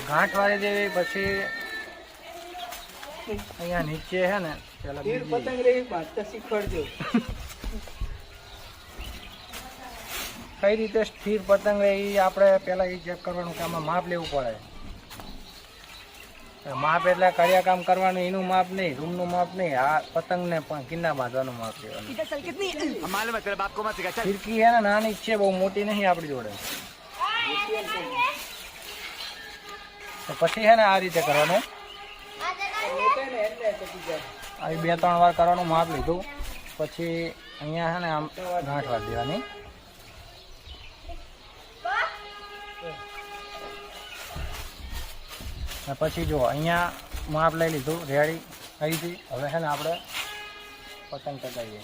ગાંઠ વાળી દેવી, પછી અહીંયા નીચે છે ને પેલા પતંગ રહી બાંધતા શીખવાડજો. કઈ રીતે સ્થિર પતંગ રહે એ આપણે પેલા એ ચેક કરવાનું કે આમાં માપ લેવું પડે. માપ એટલે કર્યા કામ કરવાનું, એનું માપ નહીં, રૂમનું માપ નહીં, આ પતંગને પણ કિન્ના બાંધવાનું માપ લેવાનું. ફિરકી છે ને નાની જ છે, બહુ મોટી નહીં આપણી જોડે. તો પછી છે ને આ રીતે કરવાનું, આવી 2-3 વાર કરવાનું, માપ લીધું પછી અહીંયા છે ને આમ ગાંઠ વાર દેવાની. પછી જો અહીંયા માપ લઈ લીધું, રેડી અહીંથી હવે છે ને આપણે પતંગ ચગાવીએ.